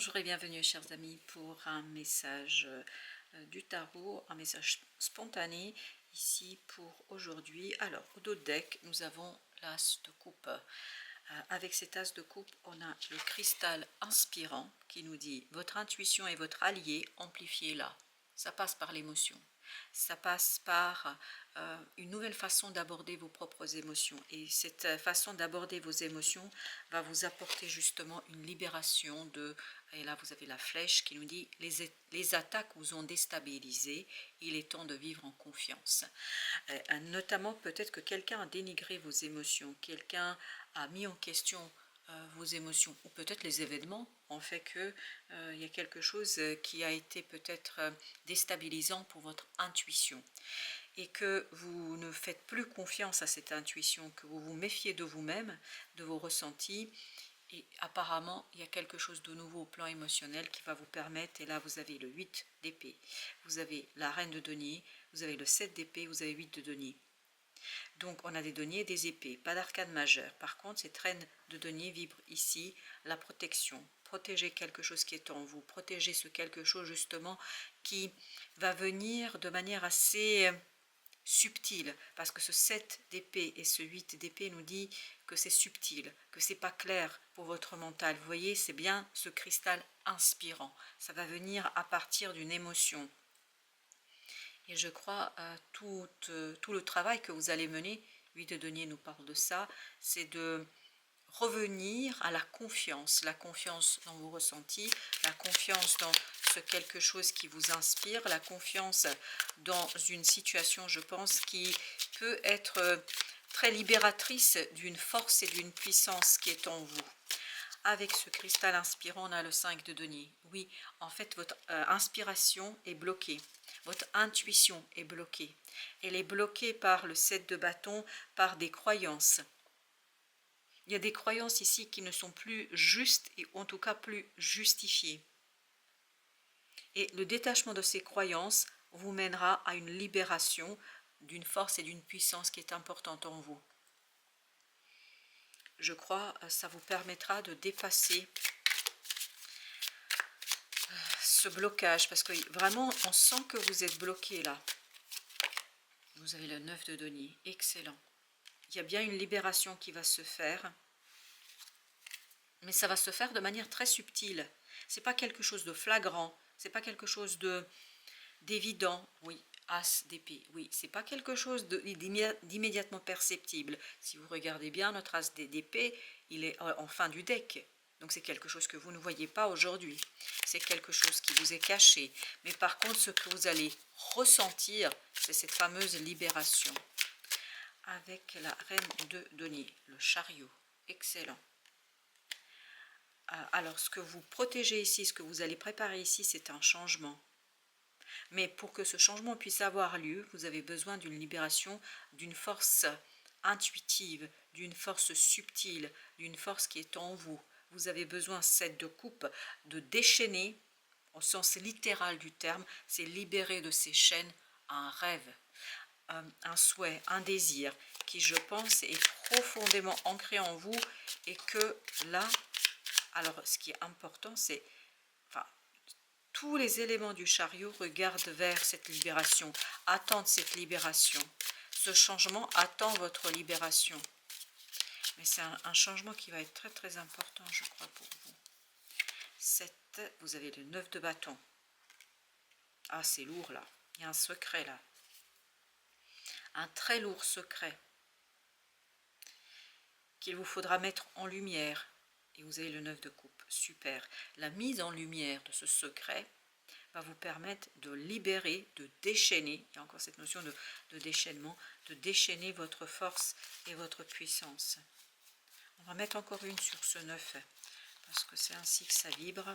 Bonjour et bienvenue chers amis pour un message du tarot, un message spontané ici pour aujourd'hui. Alors au dos de deck nous avons l'as de coupe. Avec cet as de coupe on a le cristal inspirant qui nous dit votre intuition est votre allié, amplifiez-la. Ça passe par l'émotion. Ça passe par une nouvelle façon d'aborder vos propres émotions. Et cette façon d'aborder vos émotions va vous apporter justement une libération de... Et là, vous avez la flèche qui nous dit les attaques vous ont déstabilisé, il est temps de vivre en confiance. Notamment, peut-être que quelqu'un a dénigré vos émotions, quelqu'un a mis en question vos émotions, ou peut-être les événements ont fait que il y a quelque chose qui a été peut-être déstabilisant pour votre intuition et que vous ne faites plus confiance à cette intuition, que vous vous méfiez de vous-même, de vos ressentis, et apparemment il y a quelque chose de nouveau au plan émotionnel qui va vous permettre, et là vous avez le 8 d'épée, vous avez la reine de denier, vous avez le 7 d'épée, vous avez 8 de denier. Donc on a des deniers et des épées, pas d'arcane majeure. Par contre, cette reine de denier vibre ici la protection. Protégez quelque chose qui est en vous, protégez ce quelque chose justement qui va venir de manière assez subtile, parce que ce 7 d'épée et ce 8 d'épée nous dit que c'est subtil, que c'est pas clair pour votre mental. Vous voyez, c'est bien ce cristal inspirant. Ça va venir à partir d'une émotion. Et je crois tout le travail que vous allez mener, 8 de denier nous parle de ça, c'est de revenir à la confiance dans vos ressentis, la confiance dans ce quelque chose qui vous inspire, la confiance dans une situation, je pense, qui peut être très libératrice d'une force et d'une puissance qui est en vous. Avec ce cristal inspirant, on a le 5 de denier. Oui, en fait, votre inspiration est bloquée. Votre intuition est bloquée. Elle est bloquée par le 7 de bâton, par des croyances. Il y a des croyances ici qui ne sont plus justes et en tout cas plus justifiées. Et le détachement de ces croyances vous mènera à une libération d'une force et d'une puissance qui est importante en vous. Je crois que ça vous permettra de dépasser ce blocage, parce que vraiment on sent que vous êtes bloqué là. Vous avez le 9 de denier, excellent. Il y a bien une libération qui va se faire, mais ça va se faire de manière très subtile. C'est pas quelque chose de flagrant, c'est pas quelque chose d'évident. Oui, as d'épée, oui, c'est pas quelque chose d'immédiatement perceptible. Si vous regardez bien, notre as d'épée, il est en fin du deck. Donc c'est quelque chose que vous ne voyez pas aujourd'hui. C'est quelque chose qui vous est caché. Mais par contre, ce que vous allez ressentir, c'est cette fameuse libération. Avec la reine de denier, le chariot. Excellent. Alors, ce que vous protégez ici, ce que vous allez préparer ici, c'est un changement. Mais pour que ce changement puisse avoir lieu, vous avez besoin d'une libération, d'une force intuitive, d'une force subtile, d'une force qui est en vous. Vous avez besoin, 7 de coupe, de déchaîner, au sens littéral du terme, c'est libérer de ces chaînes un rêve, un souhait, un désir, qui je pense est profondément ancré en vous et que là, alors ce qui est important, c'est, enfin, tous les éléments du chariot regardent vers cette libération, attendent cette libération. Ce changement attend votre libération. Mais c'est un changement qui va être très très important, je crois, pour vous. 7, vous avez le 9 de bâton. Ah, c'est lourd là. Il y a un secret là. Un très lourd secret qu'il vous faudra mettre en lumière. Et vous avez le 9 de coupe. Super. La mise en lumière de ce secret va vous permettre de libérer, de déchaîner, il y a encore cette notion de déchaînement, de déchaîner votre force et votre puissance. On va mettre encore une sur ce 9, parce que c'est ainsi que ça vibre.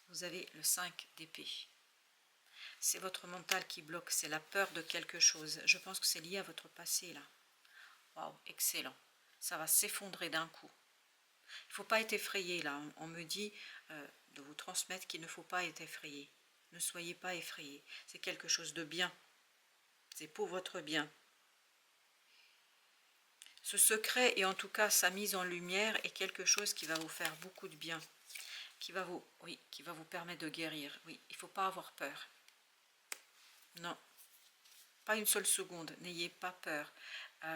Vous avez le 5 d'épée. C'est votre mental qui bloque, c'est la peur de quelque chose. Je pense que c'est lié à votre passé là. Waouh, excellent. Ça va s'effondrer d'un coup. Il ne faut pas être effrayé là. On me dit de vous transmettre qu'il ne faut pas être effrayé. Ne soyez pas effrayés. C'est quelque chose de bien. C'est pour votre bien. Ce secret, et en tout cas sa mise en lumière, est quelque chose qui va vous faire beaucoup de bien. oui, qui va vous permettre de guérir. Oui, il ne faut pas avoir peur. Non, pas une seule seconde, n'ayez pas peur.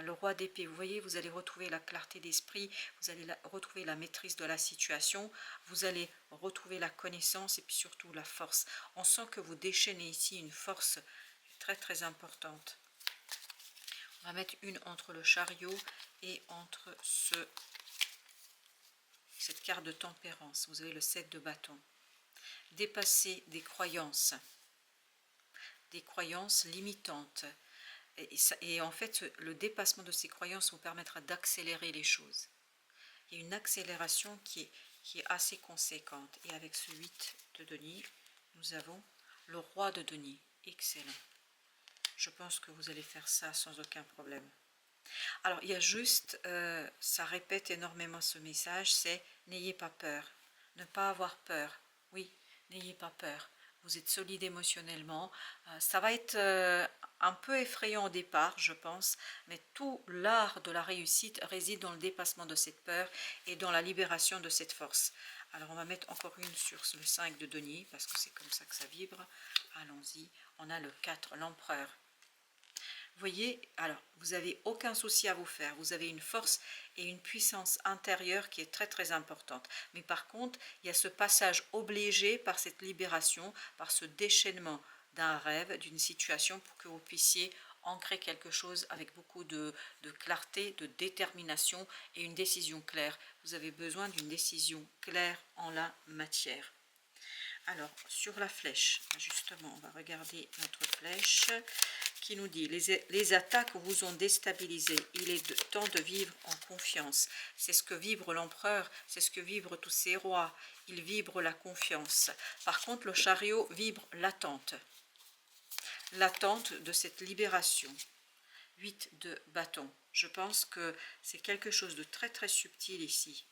Le roi d'épée, vous voyez, vous allez retrouver la clarté d'esprit, vous allez retrouver la maîtrise de la situation, vous allez retrouver la connaissance et puis surtout la force. On sent que vous déchaînez ici une force très très importante. On va mettre une entre le chariot et entre cette carte de tempérance. Vous avez le 7 de bâton. Dépasser des croyances limitantes. Et en fait, le dépassement de ces croyances vous permettra d'accélérer les choses. Il y a une accélération qui est assez conséquente. Et avec ce 8 de denier, nous avons le roi de denier. Excellent. Je pense que vous allez faire ça sans aucun problème. Alors, il y a juste, ça répète énormément ce message, c'est n'ayez pas peur. Ne pas avoir peur. Oui, n'ayez pas peur. Vous êtes solide émotionnellement. Ça va être un peu effrayant au départ, je pense, mais tout l'art de la réussite réside dans le dépassement de cette peur et dans la libération de cette force. Alors, on va mettre encore une sur le 5 de denier, parce que c'est comme ça que ça vibre. Allons-y. On a le 4, l'empereur. Vous voyez, alors, vous n'avez aucun souci à vous faire. Vous avez une force et une puissance intérieure qui est très très importante. Mais par contre, il y a ce passage obligé par cette libération, par ce déchaînement d'un rêve, d'une situation pour que vous puissiez ancrer quelque chose avec beaucoup de clarté, de détermination et une décision claire. Vous avez besoin d'une décision claire en la matière. Alors, sur la flèche, justement, on va regarder notre flèche qui nous dit les attaques vous ont déstabilisé. Il est temps de vivre en confiance. C'est ce que vibre l'empereur, c'est ce que vibrent tous ces rois. Il vibre la confiance. Par contre, le chariot vibre l'attente. L'attente de cette libération. 8 de bâton. Je pense que c'est quelque chose de très très subtil ici.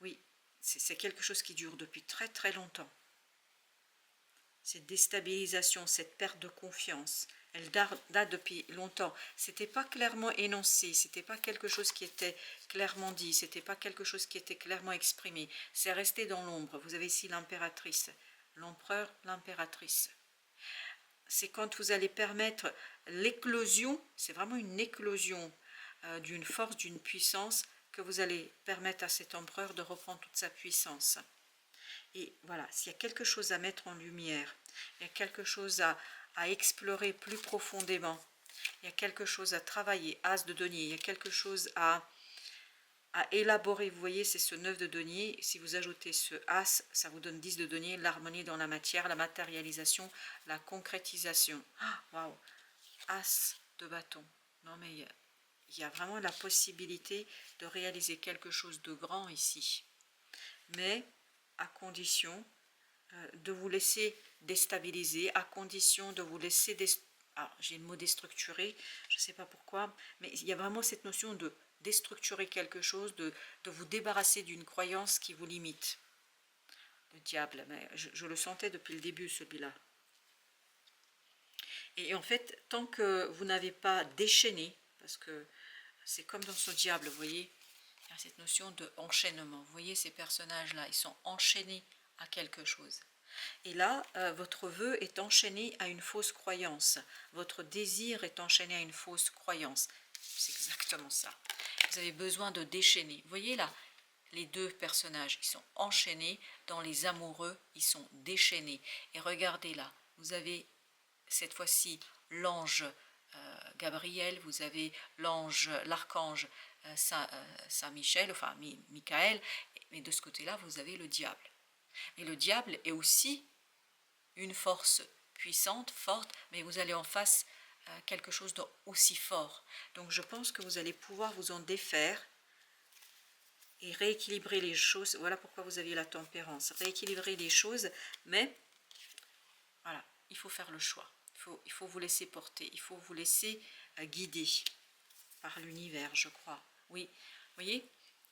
Oui, c'est quelque chose qui dure depuis très très longtemps. Cette déstabilisation, cette perte de confiance, elle date depuis longtemps. C'était pas clairement énoncé, c'était pas quelque chose qui était clairement dit, c'était pas quelque chose qui était clairement exprimé. C'est resté dans l'ombre. Vous avez ici l'impératrice, l'empereur, l'impératrice. C'est quand vous allez permettre l'éclosion, c'est vraiment une éclosion d'une force, d'une puissance, que vous allez permettre à cet empereur de reprendre toute sa puissance. Et voilà, s'il y a quelque chose à mettre en lumière, il y a quelque chose à explorer plus profondément, il y a quelque chose à travailler, as de denier, il y a quelque chose à élaborer. Vous voyez, c'est ce 9 de denier. Si vous ajoutez ce as, ça vous donne 10 de denier, l'harmonie dans la matière, la matérialisation, la concrétisation. Waouh, as de bâton. Non mais il y a vraiment la possibilité de réaliser quelque chose de grand ici. Mais à condition de vous laisser déstabiliser, à condition de vous laisser j'ai le mot déstructurer, je ne sais pas pourquoi, mais il y a vraiment cette notion de déstructurer quelque chose, de vous débarrasser d'une croyance qui vous limite. Le diable, mais je le sentais depuis le début celui-là. Et en fait, tant que vous n'avez pas déchaîné, parce que c'est comme dans ce diable, vous voyez, il y a cette notion de enchaînement. Vous voyez ces personnages-là, ils sont enchaînés à quelque chose. Et là, votre vœu est enchaîné à une fausse croyance. Votre désir est enchaîné à une fausse croyance. C'est exactement ça. Vous avez besoin de déchaîner. Vous voyez là, les deux personnages, ils sont enchaînés. Dans les amoureux, ils sont déchaînés. Et regardez là, vous avez cette fois-ci l'ange Gabriel, vous avez l'archange Saint-Michel, enfin Michael, mais de ce côté-là, vous avez le diable. Et le diable est aussi une force puissante, forte, mais vous allez en face quelque chose d'aussi fort. Donc je pense que vous allez pouvoir vous en défaire et rééquilibrer les choses. Voilà pourquoi vous aviez la tempérance. Rééquilibrer les choses, mais voilà, il faut faire le choix. Il faut vous laisser porter, il faut vous laisser guider par l'univers, je crois. Oui, vous voyez,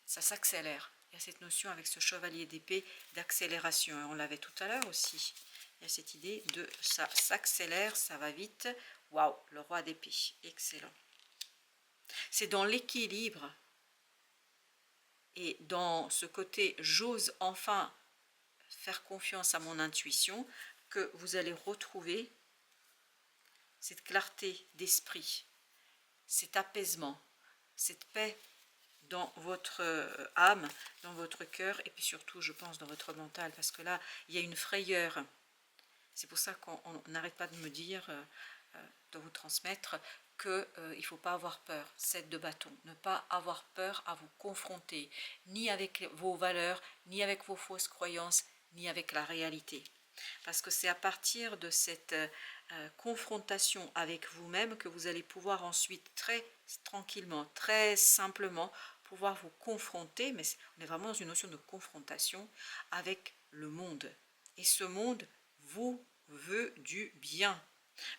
ça s'accélère. Il y a cette notion avec ce chevalier d'épée d'accélération. Et on l'avait tout à l'heure aussi. Il y a cette idée de ça s'accélère, ça va vite. Waouh, le roi d'épée, excellent. C'est dans l'équilibre et dans ce côté j'ose enfin faire confiance à mon intuition que vous allez retrouver cette clarté d'esprit, cet apaisement, cette paix dans votre âme, dans votre cœur, et puis surtout, je pense, dans votre mental, parce que là, il y a une frayeur. C'est pour ça qu'on n'arrête pas de me dire, de vous transmettre, qu'il ne faut pas avoir peur, 7 de bâton, ne pas avoir peur à vous confronter, ni avec vos valeurs, ni avec vos fausses croyances, ni avec la réalité. Parce que c'est à partir de cette confrontation avec vous-même que vous allez pouvoir ensuite très tranquillement, très simplement, pouvoir vous confronter, mais on est vraiment dans une notion de confrontation avec le monde. Et ce monde vous veut du bien.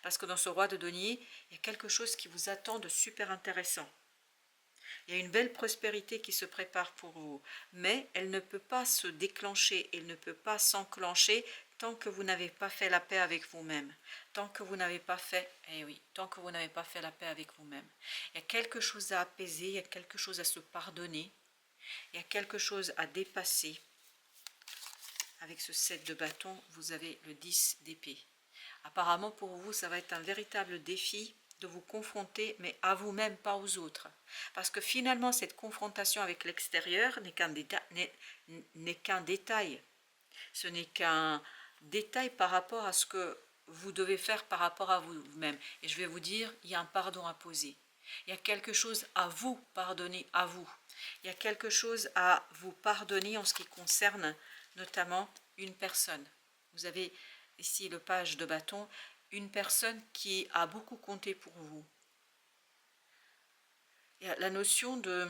Parce que dans ce roi de denier, il y a quelque chose qui vous attend de super intéressant. Il y a une belle prospérité qui se prépare pour vous, mais elle ne peut pas se déclencher, elle ne peut pas s'enclencher tant que vous n'avez pas fait la paix avec vous-même, tant que vous n'avez pas fait, tant que vous n'avez pas fait la paix avec vous-même. Il y a quelque chose à apaiser, il y a quelque chose à se pardonner, il y a quelque chose à dépasser. Avec ce 7 de bâton, vous avez le 10 d'épée. Apparemment pour vous, ça va être un véritable défi de vous confronter, mais à vous-même, pas aux autres. Parce que finalement, cette confrontation avec l'extérieur n'est qu'un détail. Ce n'est qu'un détail par rapport à ce que vous devez faire par rapport à vous-même. Et je vais vous dire, il y a un pardon à poser. Il y a quelque chose à vous pardonner à vous. Il y a quelque chose à vous pardonner en ce qui concerne notamment une personne. Vous avez ici le page de bâton, une personne qui a beaucoup compté pour vous. Il y a la notion de,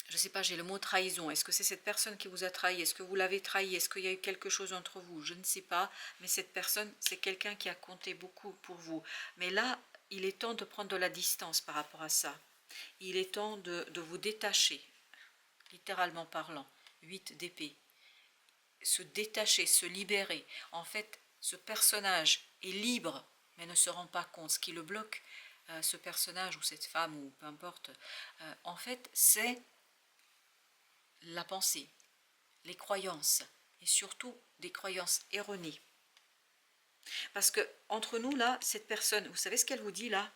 je ne sais pas, j'ai le mot trahison. Est-ce que c'est cette personne qui vous a trahi? Est-ce que vous l'avez trahi? Est-ce qu'il y a eu quelque chose entre vous? Je ne sais pas, mais cette personne, c'est quelqu'un qui a compté beaucoup pour vous. Mais là, il est temps de prendre de la distance par rapport à ça. Il est temps de vous détacher, littéralement parlant. 8 d'épée. Se détacher, se libérer. En fait, ce personnage est libre, mais ne se rend pas compte. Ce qui le bloque, ce personnage ou cette femme, ou peu importe, en fait, c'est la pensée, les croyances, et surtout des croyances erronées. Parce que entre nous, là, cette personne, vous savez ce qu'elle vous dit là?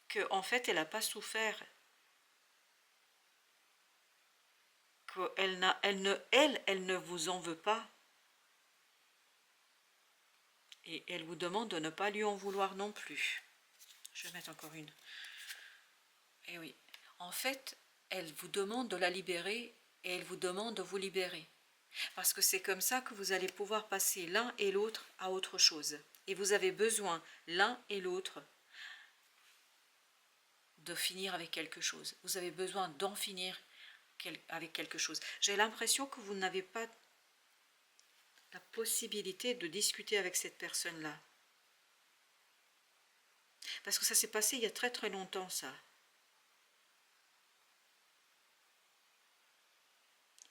Qu'en fait, elle n'a pas souffert. Elle ne vous en veut pas. Et elle vous demande de ne pas lui en vouloir non plus. Je vais mettre encore une. Eh oui. En fait, elle vous demande de la libérer et elle vous demande de vous libérer. Parce que c'est comme ça que vous allez pouvoir passer l'un et l'autre à autre chose. Et vous avez besoin, l'un et l'autre, de finir avec quelque chose. Vous avez besoin d'en finir avec quelque chose. J'ai l'impression que vous n'avez pas la possibilité de discuter avec cette personne-là. Parce que ça s'est passé il y a très très longtemps, ça.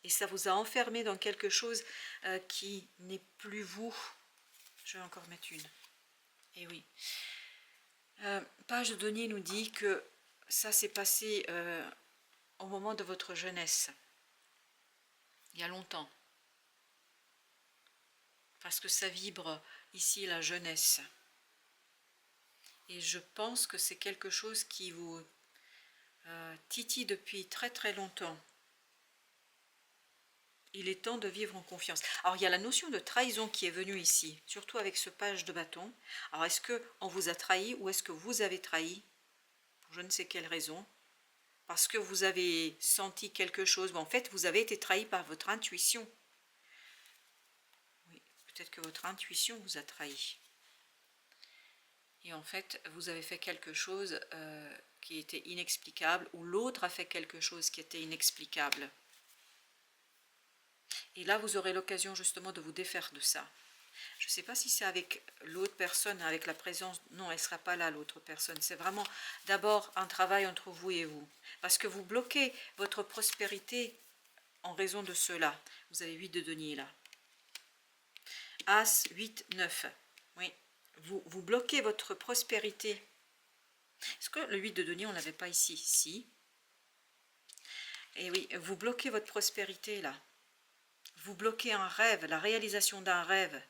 Et ça vous a enfermé dans quelque chose qui n'est plus vous. Je vais encore mettre une. Et oui. Page de Denier nous dit que ça s'est passé au moment de votre jeunesse. Il y a longtemps. Parce que ça vibre ici la jeunesse. Et je pense que c'est quelque chose qui vous titille depuis très très longtemps. Il est temps de vivre en confiance. Alors, il y a la notion de trahison qui est venue ici, surtout avec ce page de bâton. Alors, est-ce qu'on vous a trahi ou est-ce que vous avez trahi? Pour je ne sais quelle raison. Parce que vous avez senti quelque chose. Bon, en fait, vous avez été trahi par votre intuition. Oui, peut-être que votre intuition vous a trahi. Et en fait, vous avez fait quelque chose qui était inexplicable, ou l'autre a fait quelque chose qui était inexplicable. Et là, vous aurez l'occasion justement de vous défaire de ça. Je ne sais pas si c'est avec l'autre personne, avec la présence. Non, elle ne sera pas là, l'autre personne. C'est vraiment d'abord un travail entre vous et vous. Parce que vous bloquez votre prospérité en raison de cela. Vous avez 8 de denier là. As, 8, 9. Oui. Vous bloquez votre prospérité. Est-ce que le 8 de denier, on ne l'avait pas ici? Si. Et oui, vous bloquez votre prospérité là. vous bloquez un rêve, la réalisation d'un rêve,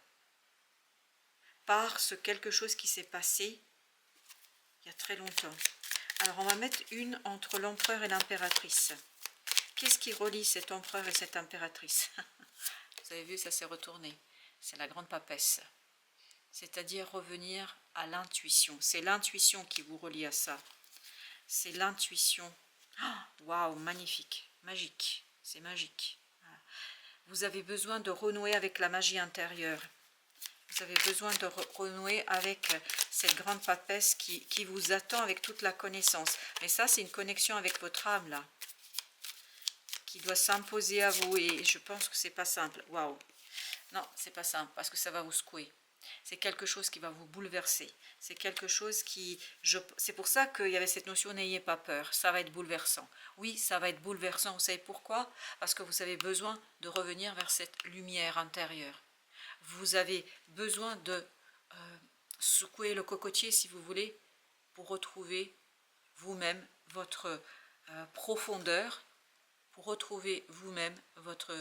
par ce quelque chose qui s'est passé il y a très longtemps. Alors on va mettre une entre l'empereur et l'impératrice. Qu'est-ce qui relie cet empereur et cette impératrice? Vous avez vu, ça s'est retourné. C'est la grande papesse. C'est-à-dire revenir à l'intuition. C'est l'intuition qui vous relie à ça. C'est l'intuition. Waouh, magnifique, magique. C'est magique. Voilà. Vous avez besoin de renouer avec la magie intérieure. Vous avez besoin de renouer avec cette grande papesse qui vous attend avec toute la connaissance. Mais ça, c'est une connexion avec votre âme, là, qui doit s'imposer à vous. Et je pense que c'est pas simple. Waouh. Non, c'est pas simple, parce que ça va vous secouer. C'est quelque chose qui va vous bouleverser. C'est quelque chose qui... C'est pour ça qu'il y avait cette notion « n'ayez pas peur ». Ça va être bouleversant. Oui, ça va être bouleversant. Vous savez pourquoi? Parce que vous avez besoin de revenir vers cette lumière intérieure. Vous avez besoin de secouer le cocotier, si vous voulez, pour retrouver vous-même votre profondeur, pour retrouver vous-même votre,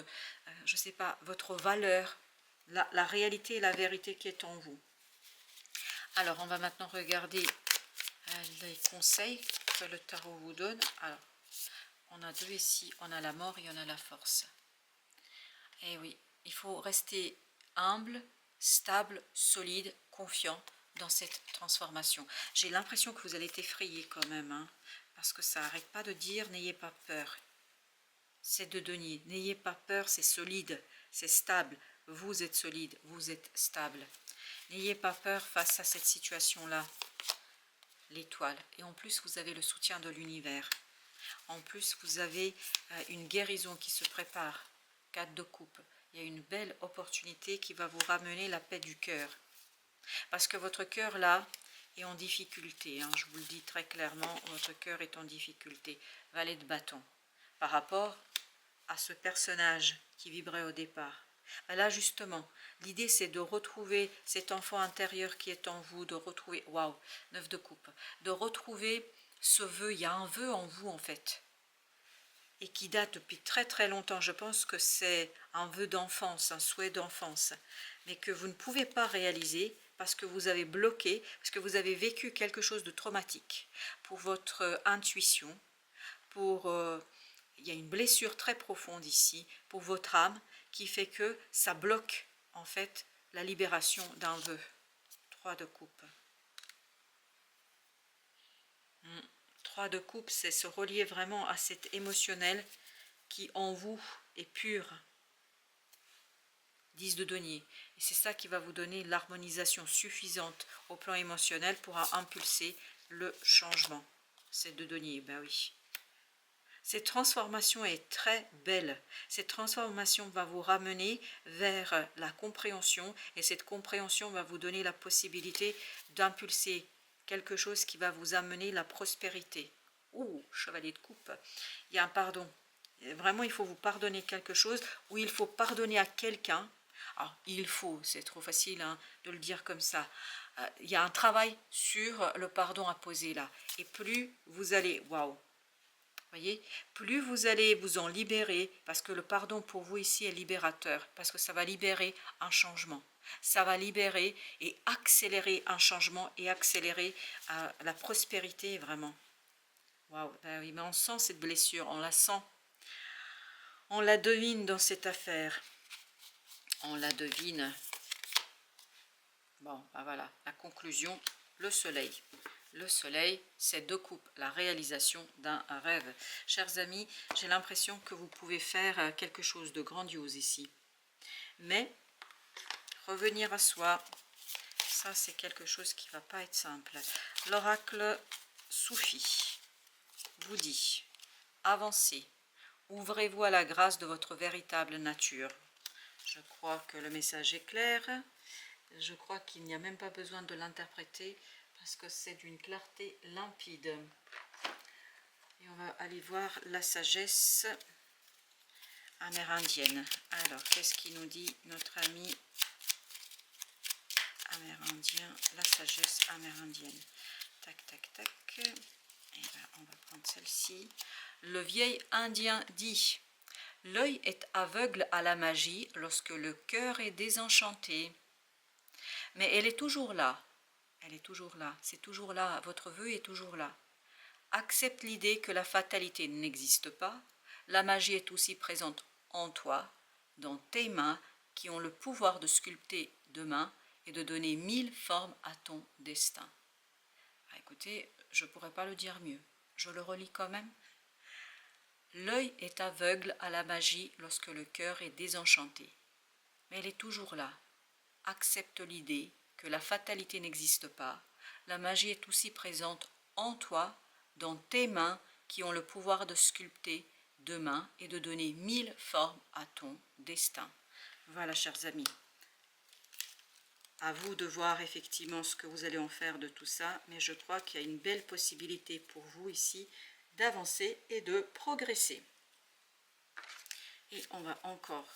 je sais pas, votre valeur, la réalité et la vérité qui est en vous. Alors, on va maintenant regarder les conseils que le tarot vous donne. Alors, on a deux ici, on a la mort et on a la force. Et oui, il faut rester humble, stable, solide, confiant dans cette transformation. J'ai l'impression que vous allez être effrayé quand même, hein, parce que ça n'arrête pas de dire « n'ayez pas peur ». C'est de denier. N'ayez pas peur, c'est solide, c'est stable. Vous êtes solide, vous êtes stable. N'ayez pas peur face à cette situation-là. L'étoile. Et en plus, vous avez le soutien de l'univers. En plus, vous avez une guérison qui se prépare. 4 de coupe. Il y a une belle opportunité qui va vous ramener la paix du cœur. Parce que votre cœur, là, est en difficulté. Hein, je vous le dis très clairement, votre cœur est en difficulté. Valet de bâton. Par rapport à ce personnage qui vibrait au départ. Là, justement, l'idée, c'est de retrouver cet enfant intérieur qui est en vous, de retrouver, waouh, 9 de coupe, de retrouver ce vœu. Il y a un vœu en vous, en fait, et qui date depuis très très longtemps. Je pense que c'est un vœu d'enfance, un souhait d'enfance, mais que vous ne pouvez pas réaliser parce que vous avez bloqué, parce que vous avez vécu quelque chose de traumatique pour votre intuition, pour... il y a une blessure très profonde ici pour votre âme qui fait que ça bloque en fait la libération d'un vœu. 3 de coupe. 3 de coupe, c'est se relier vraiment à cet émotionnel qui en vous est pur. 10 de denier. Et c'est ça qui va vous donner l'harmonisation suffisante au plan émotionnel pour impulser le changement. C'est de denier, ben oui. Cette transformation est très belle. Cette transformation va vous ramener vers la compréhension et cette compréhension va vous donner la possibilité d'impulser quelque chose qui va vous amener la prospérité. Ouh, chevalier de coupe. Il y a un pardon. Vraiment, il faut vous pardonner quelque chose ou il faut pardonner à quelqu'un. Alors, il faut, c'est trop facile hein, de le dire comme ça. Il y a un travail sur le pardon à poser là. Et plus vous allez, waouh, voyez, plus vous allez vous en libérer, parce que le pardon pour vous ici est libérateur, parce que ça va libérer un changement. Ça va libérer et accélérer un changement et accélérer la prospérité vraiment. Waouh, ben oui, mais on sent cette blessure, on la sent. On la devine dans cette affaire. On la devine. Bon, ben voilà, la conclusion, le soleil. Le soleil, c'est de coupe, la réalisation d'un rêve. Chers amis, j'ai l'impression que vous pouvez faire quelque chose de grandiose ici. Mais, revenir à soi, ça c'est quelque chose qui ne va pas être simple. L'oracle Soufi vous dit, avancez, ouvrez-vous à la grâce de votre véritable nature. Je crois que le message est clair. Je crois qu'il n'y a même pas besoin de l'interpréter parce que c'est d'une clarté limpide. Et on va aller voir la sagesse amérindienne. Alors, qu'est-ce qui nous dit notre ami amérindien, la sagesse amérindienne? Tac, tac, tac. Et là, on va prendre celle-ci. Le vieil indien dit, L'œil est aveugle à la magie lorsque le cœur est désenchanté. Mais elle est toujours là. Elle est toujours là. C'est toujours là. Votre vœu est toujours là. Accepte l'idée que la fatalité n'existe pas. La magie est aussi présente en toi, dans tes mains, qui ont le pouvoir de sculpter demain et de donner 1000 formes à ton destin. Ah, écoutez, je ne pourrais pas le dire mieux. Je le relis quand même. L'œil est aveugle à la magie lorsque le cœur est désenchanté. Mais elle est toujours là. Accepte l'idée que la fatalité n'existe pas. La magie est aussi présente en toi, dans tes mains qui ont le pouvoir de sculpter demain et de donner 1000 formes à ton destin. Voilà, chers amis. À vous de voir effectivement ce que vous allez en faire de tout ça, mais je crois qu'il y a une belle possibilité pour vous ici d'avancer et de progresser. Et on va encore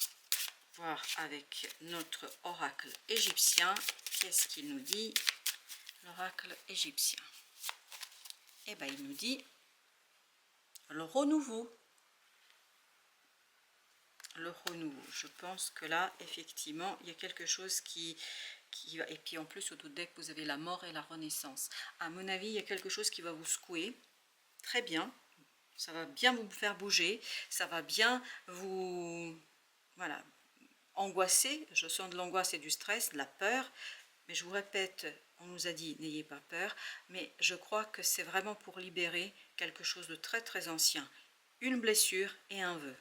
voir avec notre oracle égyptien, qu'est-ce qu'il nous dit, l'oracle égyptien. Eh bien, il nous dit le renouveau. Le renouveau. Je pense que là, effectivement, il y a quelque chose qui va. Et puis en plus, au dos deck, vous avez la mort et la renaissance. À mon avis, il y a quelque chose qui va vous secouer. Très bien. Ça va bien vous faire bouger. Ça va bien vous... Voilà. Angoisser. Je sens de l'angoisse et du stress, de la peur. Mais je vous répète, on nous a dit, n'ayez pas peur. Mais je crois que c'est vraiment pour libérer quelque chose de très très ancien. Une blessure et un vœu.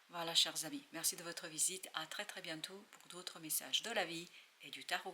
Voilà, chers amis, merci de votre visite. À très très bientôt pour d'autres messages de la vie et du tarot.